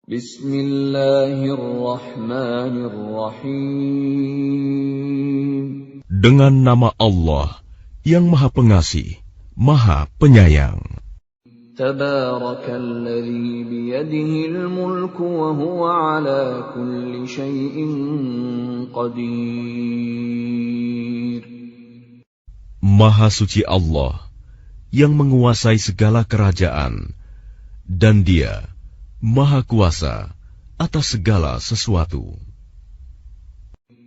Bismillahirrahmanirrahim. Dengan nama Allah yang Maha Pengasih, Maha Penyayang. Tabarakalladzi biyadihil mulku wa huwa ala kulli syai'in qadir. Maha suci Allah yang menguasai segala kerajaan, dan Dia Maha Kuasa atas segala sesuatu.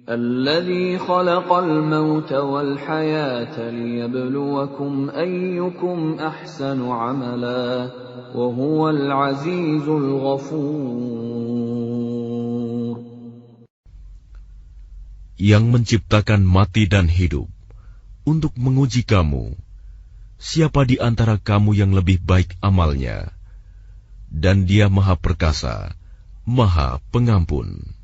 Alladzi khalaqal mauta wal hayata liyabluwakum ayyukum ahsanu amala wa huwal azizul ghafur. Yang menciptakan mati dan hidup untuk menguji kamu, siapa di antara kamu yang lebih baik amalnya, dan Dia Maha Perkasa, Maha Pengampun.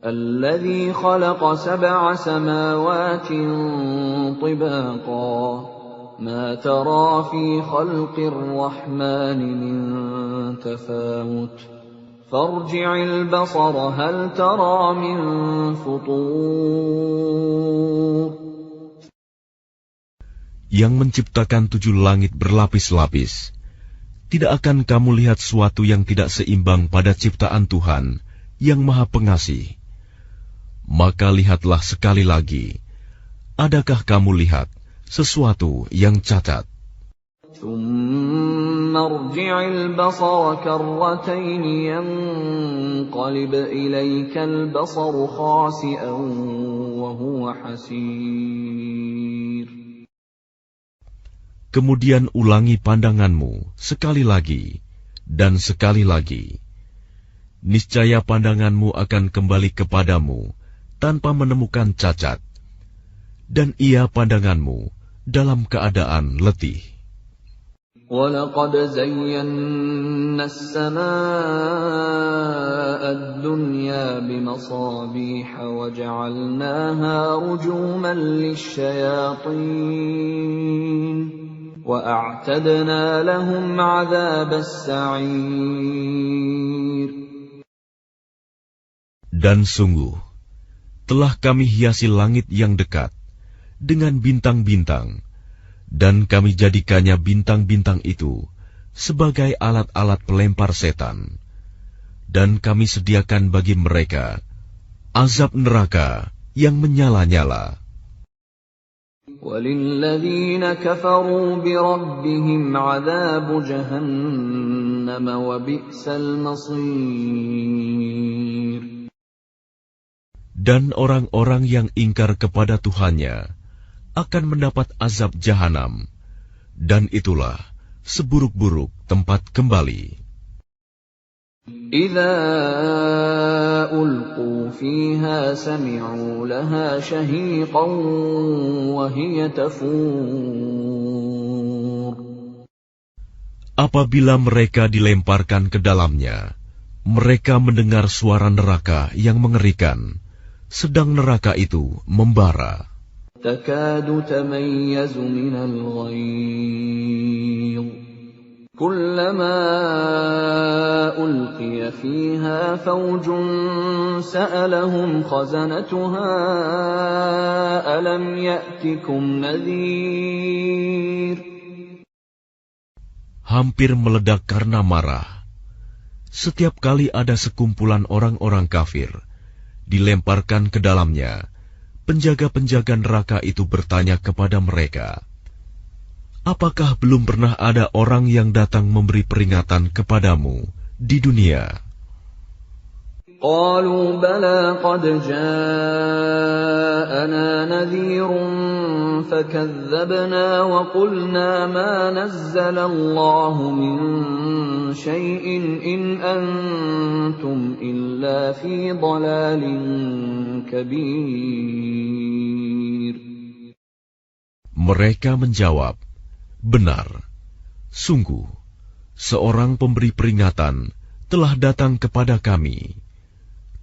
الذي خلق سبع سماوات طباقا ما ترى في خلق الرحمن من تفاوت فارجع البصر هل ترى من فطور. Yang menciptakan 7 langit berlapis-lapis, tidak akan kamu lihat suatu yang tidak seimbang pada ciptaan Tuhan yang Maha Pengasih. Maka lihatlah sekali lagi, adakah kamu lihat sesuatu yang cacat? ثم ارجع البصر كرتين ينقلب إليك البصر خاسئا وهو حسير. Kemudian ulangi pandanganmu sekali lagi dan sekali lagi. Niscaya pandanganmu akan kembali kepadamu tanpa menemukan cacat, dan ia pandanganmu dalam keadaan letih. وَلَقَدْ زَيَّنَّا السَّمَاءَ الدُّنْيَا بِمَصَابِيحَ وَجَعَلْنَاهَا رُجُومًا لِلشَّيَاطِينِ وَأَعْتَدْنَا لَهُمْ عَذَابَ السَّعِيرِ. Dan sungguh, telah kami hiasi langit yang dekat dengan bintang-bintang, dan kami jadikannya bintang-bintang itu sebagai alat-alat pelempar setan, dan kami sediakan bagi mereka azab neraka yang menyala-nyala. وَلِلَّذِينَ كَفَرُوا بِرَبِّهِمْ عَذَابُ جَهَنَّمَ وَبِئْسَ الْمَصِيرُ. Dan orang-orang yang ingkar kepada Tuhannya akan mendapat azab jahanam, dan itulah seburuk-buruk tempat kembali. إِذَا أُلْقُوا فِيهَا سَمِعُوا لَهَا شَهِيقًا وَهِيَ تَفُورُ. Apabila mereka dilemparkan ke dalamnya, mereka mendengar suara neraka yang mengerikan, sedang neraka itu membara. تَكَادُ تَمَيَّزُ مِنَ الْغَيْظِ كُلَّمَا أُلْقِيَ فِيهَا فَوْجٌ سَأَلَهُمْ خَزَنَتُهَا أَلَمْ يَأْتِكُمْ نَذِيرٌ. Hampir meledak karena marah. Setiap kali ada sekumpulan orang-orang kafir dilemparkan ke dalamnya, penjaga-penjaga neraka itu bertanya kepada mereka, apakah belum pernah ada orang yang datang memberi peringatan kepadamu di dunia? قالوا بلى قد جاءنا نذير فكذبنا وقلنا ما نزل الله من شيء إن أنتم إلا في ضلال كبير. Mereka menjawab, benar, sungguh, seorang pemberi peringatan telah datang kepada kami.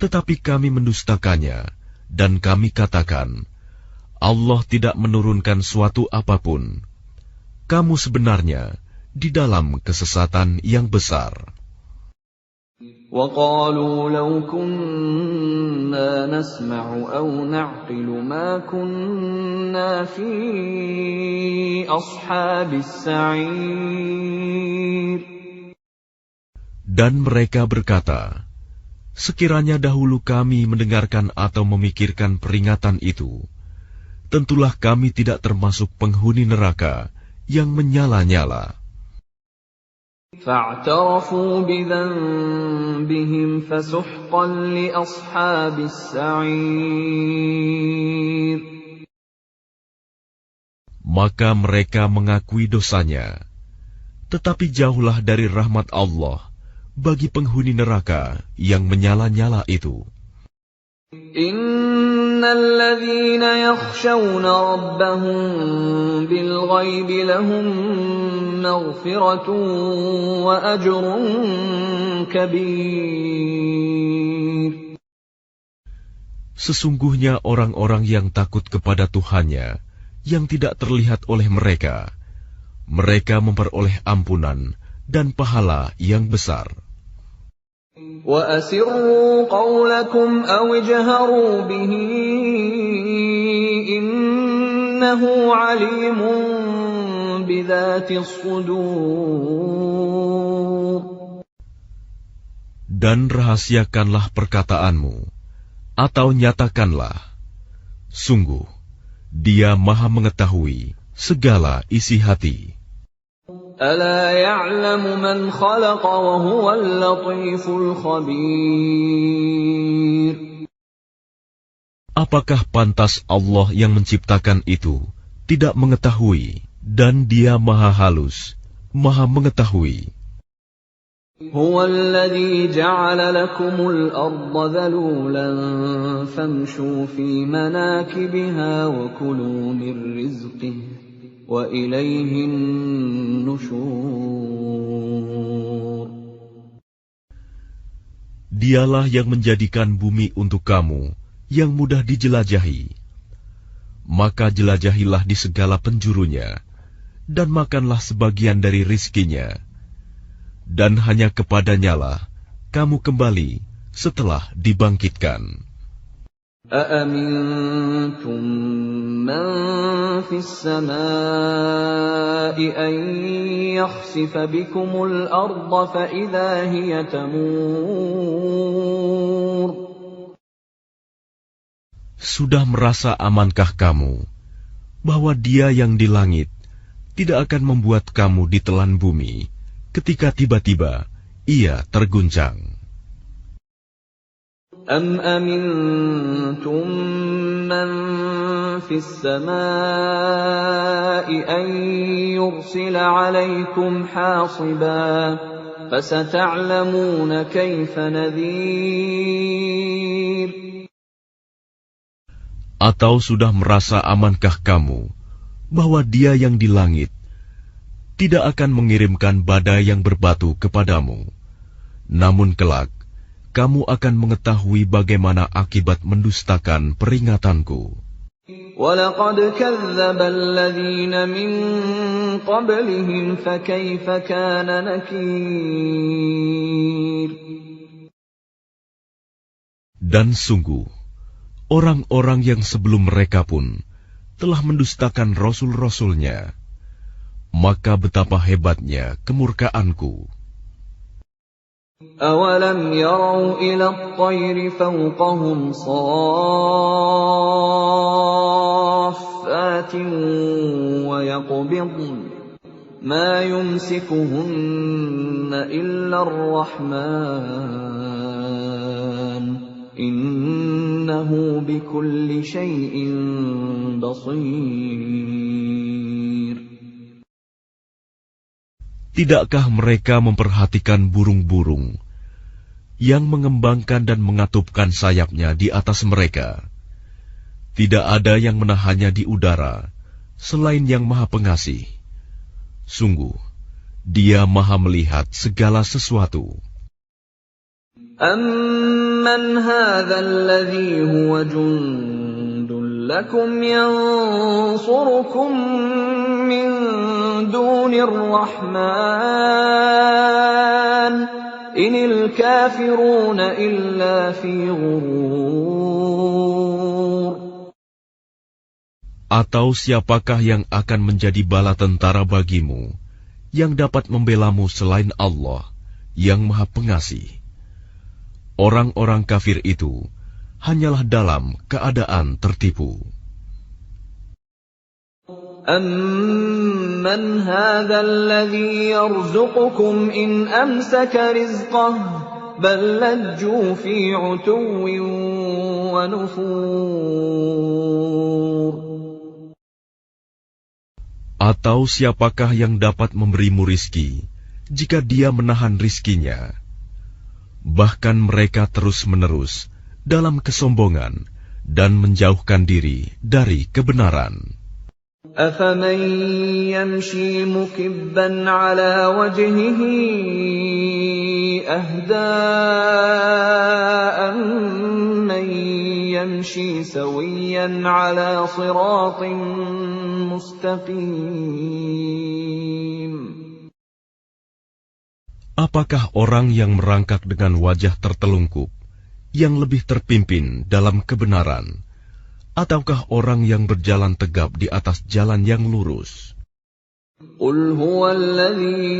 Tetapi kami mendustakannya, dan kami katakan, Allah tidak menurunkan suatu apapun. Kamu sebenarnya di dalam kesesatan yang besar. وَقَالُوا لَوْ كُنَّا نَسْمَعُ أَوْ نَعْقِلُ مَا كُنَّا فِي أَصْحَابِ السَّعِيرِ. Dan mereka berkata, sekiranya dahulu kami mendengarkan atau memikirkan peringatan itu, tentulah kami tidak termasuk penghuni neraka yang menyala-nyala. فَاعْتَرَفُوا بِذَنبِهِمْ فَسُحْقًا لِأَصْحَابِ السَّعِيرِ. Maka mereka mengakui dosanya, tetapi jauhlah dari rahmat Allah bagi penghuni neraka yang menyala-nyala itu. Innalladzina yakhshawna rabbahum bilghaibi lahum maghfiratun wa ajrun kabir. Sesungguhnya orang-orang yang takut kepada Tuhannya yang tidak terlihat oleh mereka, mereka memperoleh ampunan dan pahala yang besar. وَأَسِرُّوا قَوْلَكُمْ أَوِ اجْهَرُوا بِهِ إِنَّهُ عَلِيمٌ بِذَاتِ الصُّدُورِ. Dan rahasiakanlah perkataanmu, atau nyatakanlah, sungguh, Dia Maha mengetahui segala isi hati. أَلَا يَعْلَمُ مَنْ خَلَقَ وَهُوَ اللَّطِيفُ الْخَبِيرُ. Apakah pantas Allah yang menciptakan itu tidak mengetahui, dan Dia Maha halus, Maha mengetahui. هُوَ الَّذِي جَعَلَ لَكُمُ الْأَرْضَ ذَلُولًا فَامْشُوا فِي مَنَاكِبِهَا وَكُلُوا مِنْ رِزْقِهِ وَإِلَيْهِ النُّشُورُ. Dialah yang menjadikan bumi untuk kamu yang mudah dijelajahi. Maka jelajahilah di segala penjurunya, dan makanlah sebagian dari rizkinya. Dan hanya kepadanyalah kamu kembali setelah dibangkitkan. أَأَمِنْتُمْ مَنْ فِي السَّمَاءِ أَنْ يَخْسِفَ بِكُمُ الْأَرْضَ فَإِذَا هِيَ تَمُورُ. Sudah merasa amankah kamu bahwa Dia yang di langit tidak akan membuat kamu ditelan bumi ketika tiba-tiba Ia terguncang? أَمْ أَمِنْتُمْ مَنْ فِي السَّمَاءِ أَنْ يُرْسِلَ عَلَيْكُمْ حَاصِبًا فَسَتَعْلَمُونَ كَيْفَ نَذِيرٌ. Atau sudah merasa amankah kamu bahwa Dia yang di langit tidak akan mengirimkan badai yang berbatu kepadamu, namun kelak kamu akan mengetahui bagaimana akibat mendustakan peringatanku. وَلَقَدْ كَذَّبَ الَّذِينَ مِن قَبْلِهِمْ فَكَيْفَ كَانَ نَكِيرِ. Dan sungguh, orang-orang yang sebelum mereka pun telah mendustakan rasul-rasulnya, maka betapa hebatnya kemurkaanku. أَوَلَمْ يَرَوْا إِلَى الطَّيْرِ فَوْقَهُمْ صَافَّاتٍ وَيَقْبِضْنَ مَا يُمْسِكُهُنَّ إِلَّا الرَّحْمَنُ إِنَّهُ بِكُلِّ شَيْءٍ بَصِيرٌ. Tidakkah mereka memperhatikan burung-burung yang mengembangkan dan mengatupkan sayapnya di atas mereka? Tidak ada yang menahannya di udara selain Yang Maha Pengasih. Sungguh, Dia Maha melihat segala sesuatu. أَمَّنْ هَذَا الَّذِي هُوَ جُندٌ لَكُمْ يَنصُرُكُم مِّن دُونِ الرَّحْمَنِ inil kafiruna illa fi ghurur. Atau siapakah yang akan menjadi bala tentara bagimu, yang dapat membelamu selain Allah, yang Maha Pengasih? Orang-orang kafir itu hanyalah dalam keadaan tertipu. Amman hadzal ladzi yarzuqukum in amsaka rizqahu bal lajju fi 'utuwwin wa nufur. Atau siapakah yang dapat memberimu rizki jika dia menahan rizkinya? Bahkan mereka terus-menerus dalam kesombongan dan menjauhkan diri dari kebenaran. أَفَمَنْ يَمْشِي مُكِبًّا عَلَى وَجْهِهِ أَهْدَىٰ أَمَّن يَمْشِي سَوِيًّا عَلَى صِرَاطٍ مُسْتَقِيمٍ. Apakah orang yang merangkak dengan wajah tertelungkup yang lebih terpimpin dalam kebenaran, ataukah orang yang berjalan tegap di atas jalan yang lurus? قُلْ هُوَ الَّذِي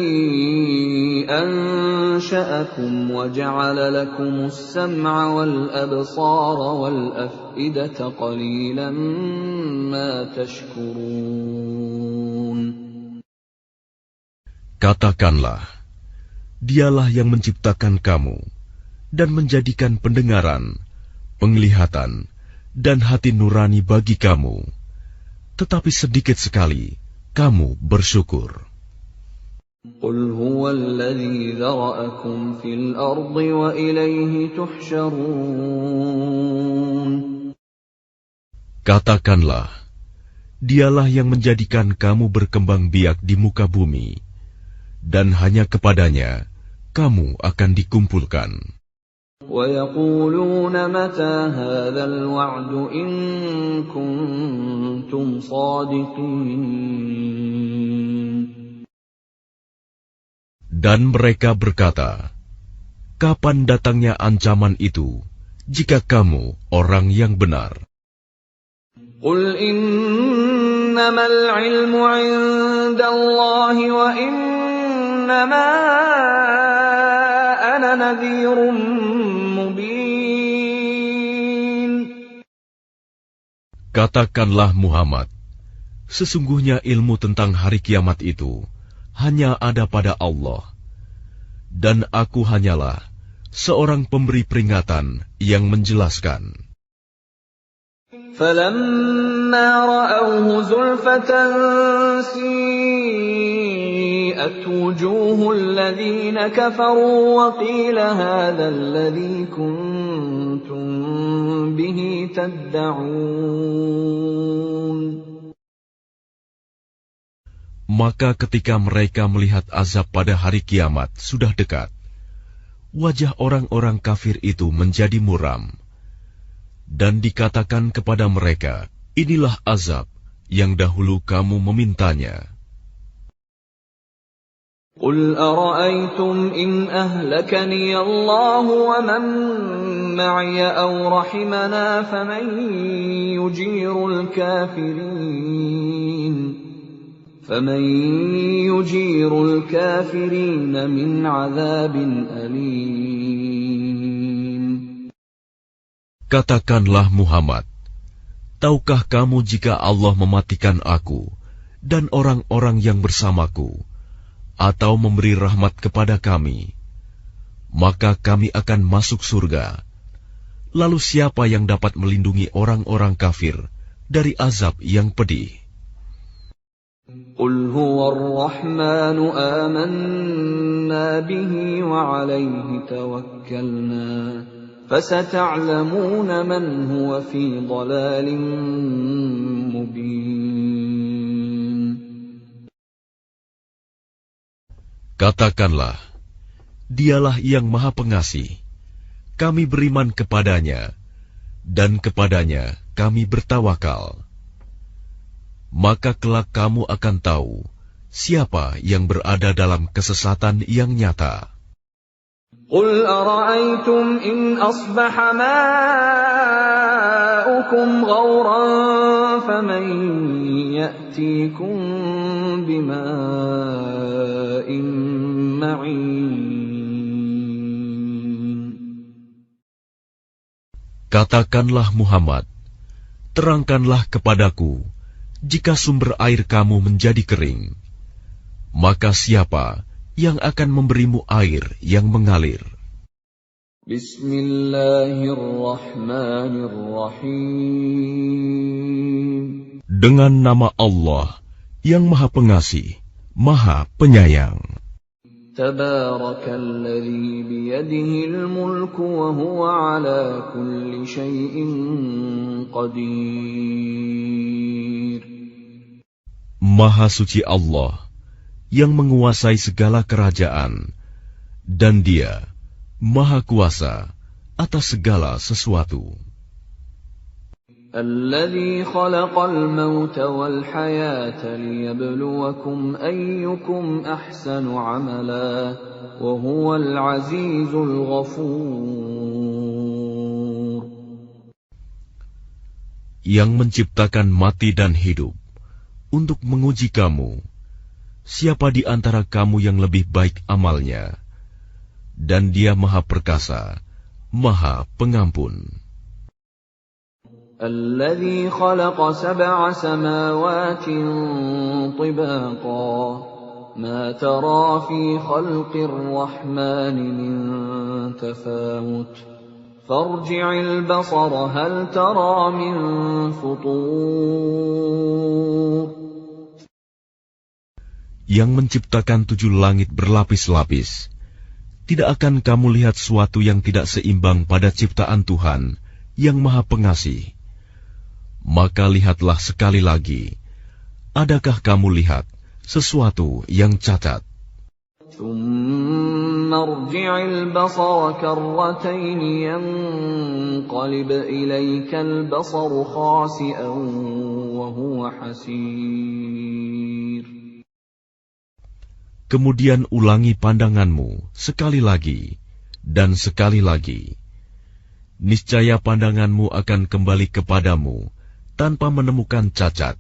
أَنشَأَكُمْ وَجَعَلَ لَكُمُ السَّمْعَ وَالْأَبْصَارَ وَالْأَفْئِدَةَ قَلِيلًا مَا تَشْكُرُونَ. Katakanlah, Dialah yang menciptakan kamu dan menjadikan pendengaran, penglihatan, dan hati nurani bagi kamu, tetapi sedikit sekali kamu bersyukur. قُلْ هُوَ الَّذِي ذَرَأَكُمْ فِي الْأَرْضِ وَإِلَيْهِ تُحْشَرُونَ. Katakanlah, Dialah yang menjadikan kamu berkembang biak di muka bumi, dan hanya kepadanya kamu akan dikumpulkan. وَيَقُولُونَ مَتَى هَذَا الْوَعْدُ إِن كُنتُمْ صَادِقِينَ. Dan mereka berkata, kapan datangnya ancaman itu, jika kamu orang yang benar? قُلْ إِنَّمَا الْعِلْمُ عِندَ اللَّهِ وَإِنَّمَا أَنَا نَذِيرٌ مُبِينٌ. Katakanlah Muhammad, sesungguhnya ilmu tentang hari kiamat itu hanya ada pada Allah, dan aku hanyalah seorang pemberi peringatan yang menjelaskan. فَلَمَّا رَأَوْهُ زُلْفَةً سِيئَتْ وُجُوهُ الَّذِينَ كَفَرُوا وَقِيلَ هَذَا الَّذِي كُنتُم بِهِ تَدَّعُونَ. Maka ketika mereka melihat azab pada hari kiamat sudah dekat, wajah orang-orang kafir itu menjadi muram, dan dikatakan kepada mereka, inilah azab yang dahulu kamu memintanya. قُلْ أَرَأَيْتُمْ إِنْ أَهْلَكَنِيَ اللَّهُ وَمَن مَّعِيَ أَوْ رَحِمَنَا فَمَن يُجِيرُ الْكَافِرِينَ مِنْ عَذَابٍ أَلِيمٍ. Katakanlah Muhammad, tahukah kamu jika Allah mematikan aku dan orang-orang yang bersamaku, atau memberi rahmat kepada kami, maka kami akan masuk surga. Lalu siapa yang dapat melindungi orang-orang kafir dari azab yang pedih? قُلْ هُوَ الرَّحْمَنُ آمَنَّا بِهِ وَعَلَيْهِ تَوَكَّلْنَا فَسَتَعْلَمُونَ مَنْ هُوَ فِي ضَلَالٍ مُبِينٍ. Katakanlah, Dialah yang Maha Pengasih. Kami beriman kepadanya, dan kepadanya kami bertawakal. Maka kelak kamu akan tahu siapa yang berada dalam kesesatan yang nyata. قُلْ أَرَأَيْتُمْ إِنْ أَصْبَحَ مَاؤُكُمْ غَوْرًا فَمَنْ يَأْتِيكُمْ بِمَاءٍ مَّعِينٍ. Katakanlah Muhammad, terangkanlah kepadaku, jika sumber air kamu menjadi kering, maka siapa yang akan memberimu air yang mengalir? Bismillahirrahmanirrahim. Dengan nama Allah yang Maha Pengasih, Maha Penyayang. Tabarakalladzi biyadihil mulku wa huwa ala kulli syai'in qadir. Maha suci Allah yang menguasai segala kerajaan, dan Dia Maha Kuasa atas segala sesuatu. Alladzi khalaqal mauta wal hayata liyabluwakum ayyukum ahsanu amala wa huwal azizul ghafur. Yang menciptakan mati dan hidup untuk menguji kamu, siapa di antara kamu yang lebih baik amalnya, dan Dia Maha Perkasa, Maha Pengampun. الذي خلق سبع سماوات طباقا ما ترى في خلق الرحمن من تفاوت فارجع البصر هل ترى من فطور. Yang menciptakan 7 langit berlapis-lapis, tidak akan kamu lihat suatu yang tidak seimbang pada ciptaan Tuhan yang Maha Pengasih. Maka lihatlah sekali lagi, adakah kamu lihat sesuatu yang cacat? ثم ارجع البصر كرتين ينقلب إليك البصر خاسئا وهو حسير. Kemudian ulangi pandanganmu sekali lagi dan sekali lagi. Niscaya pandanganmu akan kembali kepadamu tanpa menemukan cacat,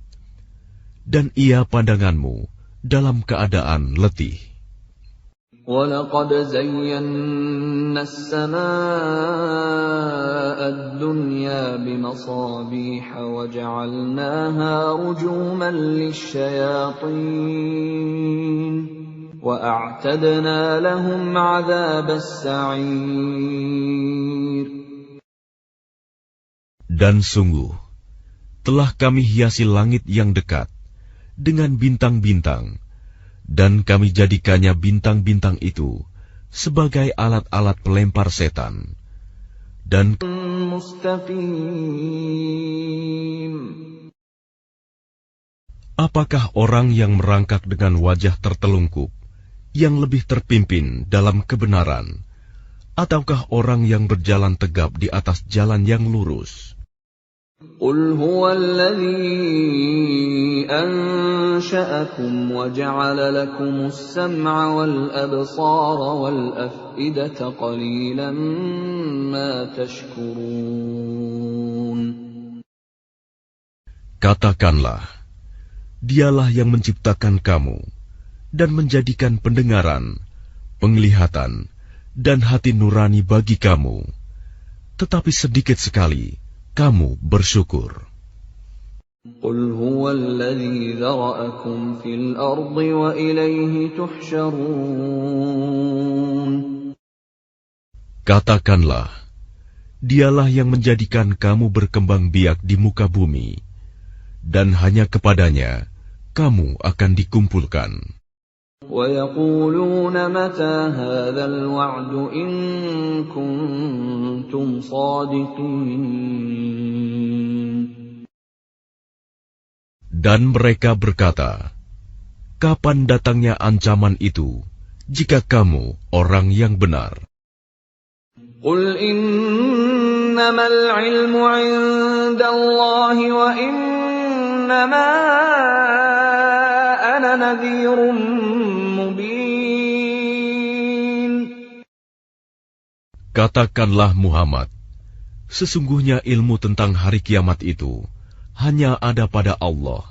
dan ia pandanganmu dalam keadaan letih. وَلَقَدْ زَيَّنَّا السَّمَاءَ الدُّنْيَا بِمَصَابِيحَ وَجَعَلْنَاهَا رُجُومًا لِلشَّيَاطِينِ وَأَعْتَدْنَا لَهُمْ عَذَابَ السَّعِيرِ. Dan sungguh, telah kami hiasi langit yang dekat dengan bintang-bintang, dan kami jadikannya bintang-bintang itu sebagai alat-alat pelempar setan. Dan apakah orang yang merangkak dengan wajah tertelungkup yang lebih terpimpin dalam kebenaran, ataukah orang yang berjalan tegap di atas jalan yang lurus? قُلْ هُوَ الَّذِي أَنشَأَكُمْ وَجَعَلَ لَكُمُ السَّمْعَ وَالْأَبْصَارَ وَالْأَفْئِدَةَ قَلِيلًا مَا تَشْكُرُونَ. Katakanlah, Dialah yang menciptakan kamu dan menjadikan pendengaran, penglihatan, dan hati nurani bagi kamu, tetapi sedikit sekali kamu bersyukur. قُلْ هُوَ الَّذِي ذَرَأَكُمْ فِي الْأَرْضِ وَإِلَيْهِ تُحْشَرُونَ. Katakanlah, Dialah yang menjadikan kamu berkembang biak di muka bumi, dan hanya kepadanya kamu akan dikumpulkan. وَيَقُولُونَ مَتَى هَذَا الْوَعْدُ إِن كُنتُمْ صَادِقِينَ. Dan mereka berkata, kapan datangnya ancaman itu, jika kamu orang yang benar? قُلْ إِنَّمَا الْعِلْمُ عِندَ اللَّهِ وَإِنَّمَا أَنَا نَذِيرٌ مُبِينٌ. Katakanlah Muhammad, sesungguhnya ilmu tentang hari kiamat itu hanya ada pada Allah,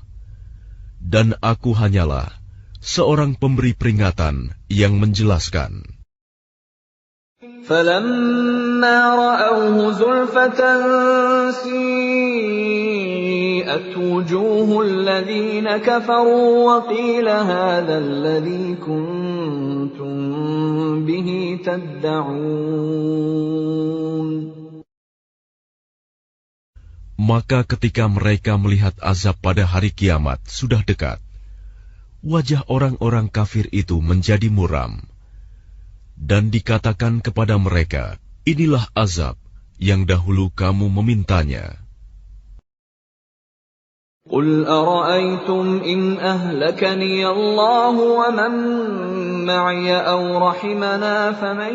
dan aku hanyalah seorang pemberi peringatan yang menjelaskan. فَلَمَّا رَأَوْهُ زُلْفَةً سِيئَتْ وُجُوهُ الَّذِينَ كَفَرُوا وَقِيلَ هَذَا الَّذِي كُنتُم بِهِ تَدَّعُونَ. Maka ketika mereka melihat azab pada hari kiamat sudah dekat, wajah orang-orang kafir itu menjadi muram. Dan dikatakan kepada mereka, inilah azab yang dahulu kamu memintanya. قُلْ أَرَأَيْتُمْ إِنْ أَهْلَكَنِيَ اللَّهُ وَمَن مَّعِيَ أَوْ رَحِمَنَا فَمَن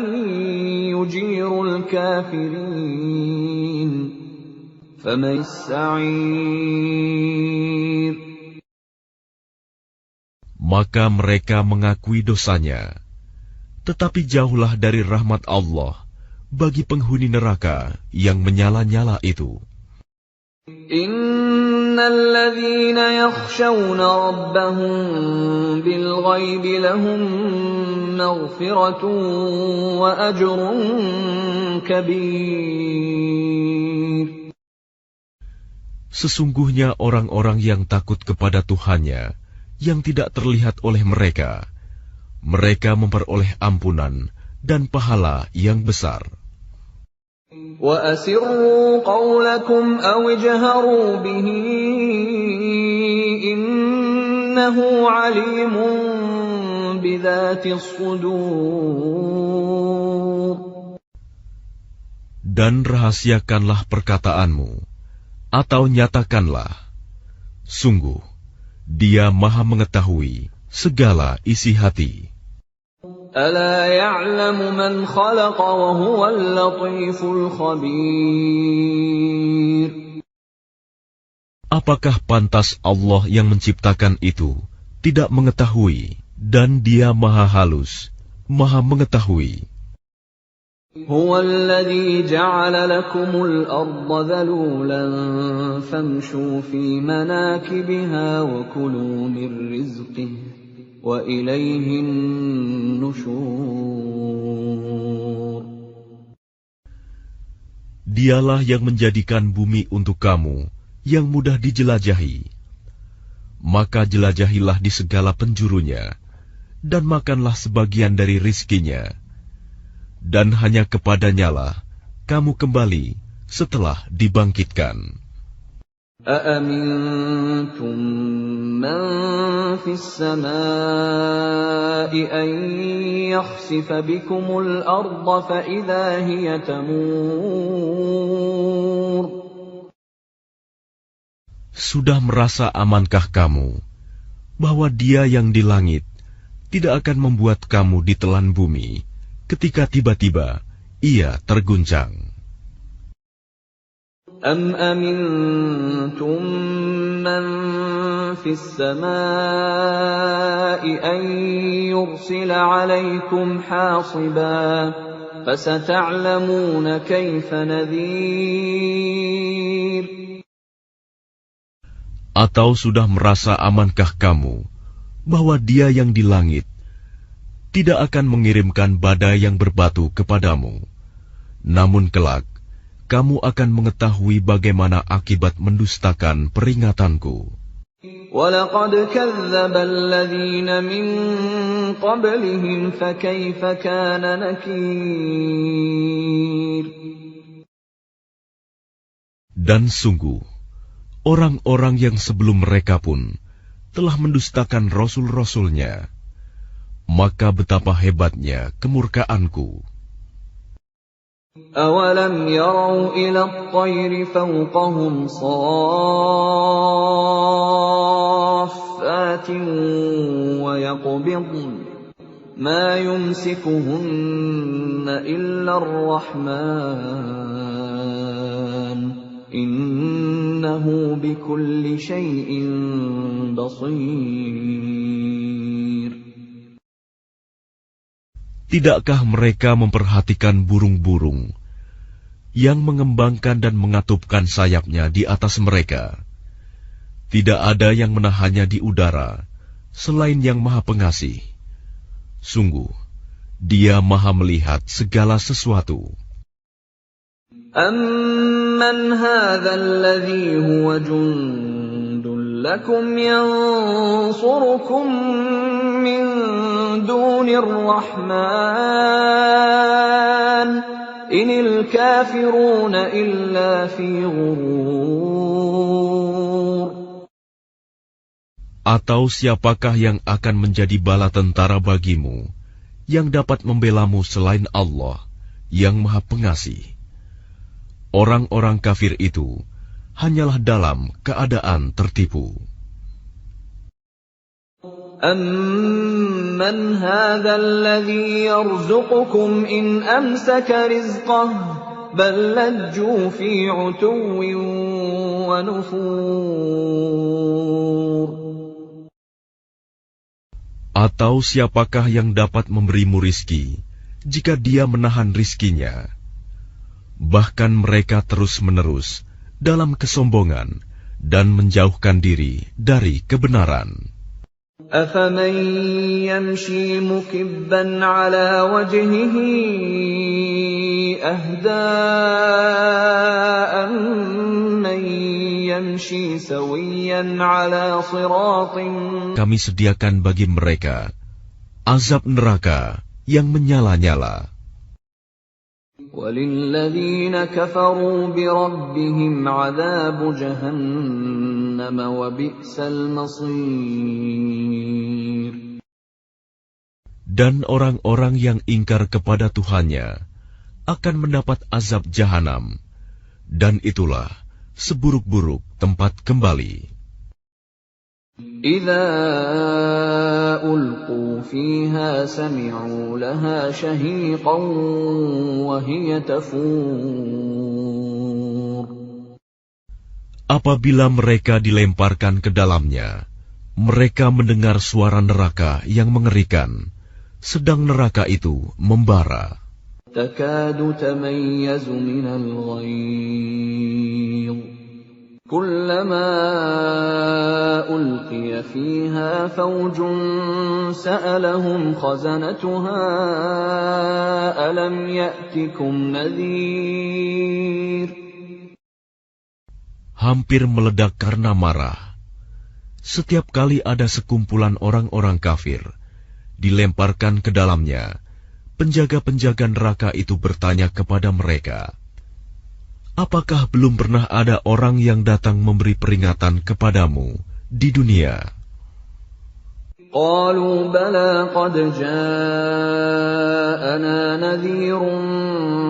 يُجِيرُ الْكَافِرِينَ فَمَن السَّعِيرُ. Maka mereka mengakui dosanya. Tetapi jauhlah dari rahmat Allah bagi penghuni neraka yang menyala-nyala itu. Innal ladzina yakhshawna rabbahum bil ghaibi lahum maghfiratun wa ajrun kabir. Sesungguhnya orang-orang yang takut kepada Tuhannya yang tidak terlihat oleh mereka, mereka memperoleh ampunan dan pahala yang besar. Wa asirru qawlakum aw ijharu bihi innahu alimun bidzatis sudur. Dan rahasiakanlah perkataanmu, atau nyatakanlah, sungguh, Dia Maha mengetahui segala isi hati. Ala ya'lamu man khalaqa wa huwal latiful khabir. Apakah pantas Allah yang menciptakan itu tidak mengetahui, dan Dia Maha halus, Maha mengetahui. Huwa alladhi ja'ala lakumul arda dhalulan famshu fi manakibiha wa kulu min rizqihi wa ilayhin nusyur. Dialah yang menjadikan bumi untuk kamu yang mudah dijelajahi. Maka jelajahilah di segala penjurunya, dan makanlah sebagian dari rizkinya. Dan hanya kepadanyalah kamu kembali setelah dibangkitkan. Aamintum man fis samaa'i an yakhsifa bikumul arda fa idza hiya tamur. Sudah merasa amankah kamu bahwa Dia yang di langit tidak akan membuat kamu ditelan bumi ketika tiba-tiba ia terguncang? Am amintum man fis samaa'i an yursila 'alaykum hasiban fasata'lamuna kayfa nadhir. Atau sudah merasa amankah kamu bahwa Dia yang di langit tidak akan mengirimkan badai yang berbatu kepadamu, namun kelak kamu akan mengetahui bagaimana akibat mendustakan peringatanku. وَلَقَدْ كَذَّبَ الَّذِينَ مِن قَبْلِهِمْ فَكَيْفَ كَانَ نَكِيرِ. Dan sungguh, orang-orang yang sebelum mereka pun telah mendustakan rasul-rasulnya. Maka betapa hebatnya kemurkaanku. أَوَلَمْ يَرَوْا إِلَى الطَّيْرِ فَوْقَهُمْ صَافَّاتٍ وَيَقْبِضْنَ مَا يُمْسِكُهُنَّ إِلَّا الرَّحْمَنُ إِنَّهُ بِكُلِّ شَيْءٍ بَصِيرٌ. Tidakkah mereka memperhatikan burung-burung yang mengembangkan dan mengatupkan sayapnya di atas mereka? Tidak ada yang menahannya di udara selain Yang Maha Pengasih. Sungguh, Dia Maha melihat segala sesuatu. أَمَّنْ هَذَا الَّذِي هُوَ جُندٌ لَّكُمْ يَنصُرُكُم مِّن دُونِ الرَّحْمَٰنِ إِنِ الْكَافِرُونَ إِلَّا فِي غُرُورٍ. Atau siapakah yang akan menjadi bala tentara bagimu, yang dapat membelamu selain Allah, yang Maha Pengasih? Orang-orang kafir itu hanyalah dalam keadaan tertipu. أَمَّنْ هَذَا الَّذِي يَرْزُقُكُمْ إِنْ أَمْسَكَ رِزْقَهُ بَل لَّجُّوا فِي عُتُوٍّ وَنُفُورٍ. Atau siapakah yang dapat memberimu rizki jika Dia menahan rizkinya? Bahkan mereka terus-menerus dalam kesombongan dan menjauhkan diri dari kebenaran. أَفَمَن يَمْشِي مُكِبًّا عَلَىٰ وَجْهِهِ أَهْدَىٰ أَمَّن يَمْشِي سَوِيًّا عَلَىٰ صِرَاطٍ. Kami sediakan bagi mereka azab neraka yang menyala-nyala. وَلِلَّذِينَ كَفَرُوا بِرَبِّهِمْ عَذَابُ جَهَنَّمَ وَبِئْسَ الْمَصِيرُ. Dan orang-orang yang ingkar kepada Tuhannya akan mendapat azab jahanam, dan itulah seburuk-buruk tempat kembali. إِذَا أُلْقُوا فِيهَا سَمِعُوا لَهَا شَهِيقًا وَهِيَ تَفُورُ. Apabila mereka dilemparkan ke dalamnya, mereka mendengar suara neraka yang mengerikan, sedang neraka itu membara. تَكَادُ تَمَيَّزُ مِنَ الْغَيْظِ كُلَّمَا أُلْقِيَ فِيهَا فَوْجٌ سَأَلَهُمْ خَزَنَتُهَا أَلَمْ يَأْتِكُمْ نَذِيرٌ. Hampir meledak karena marah. Setiap kali ada sekumpulan orang-orang kafir dilemparkan ke dalamnya, penjaga-penjaga neraka itu bertanya kepada mereka, apakah belum pernah ada orang yang datang memberi peringatan kepadamu di dunia? قالوا بلى قد جاءنا نذير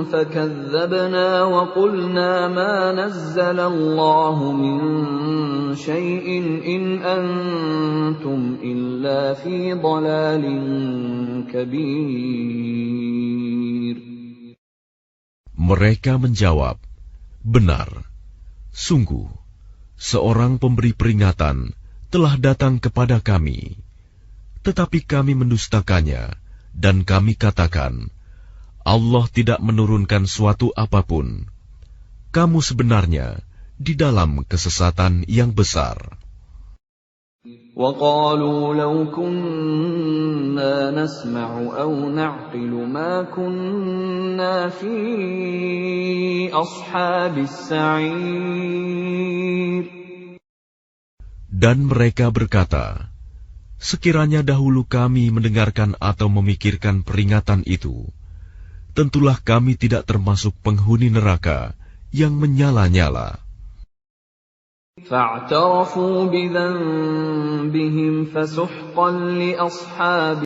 فكذبنا وقلنا ما نزل الله من شيء إن أنتم إلا في ضلال كبير. Mereka menjawab, benar, sungguh, seorang pemberi peringatan telah datang kepada kami, tetapi kami mendustakannya, dan kami katakan, Allah tidak menurunkan suatu apapun. Kamu sebenarnya di dalam kesesatan yang besar. وَقَالُوا لَوْ كُنَّا نَسْمَعُ أَوْ نَعْقِلُ مَا كُنَّا فِي أَصْحَابِ السَّعِيرِ. Dan mereka berkata, sekiranya dahulu kami mendengarkan atau memikirkan peringatan itu, tentulah kami tidak termasuk penghuni neraka yang menyala-nyala. فَاعْتَرَفُوا بِذَنبِهِمْ فَسُحْقًا لِأَصْحَابِ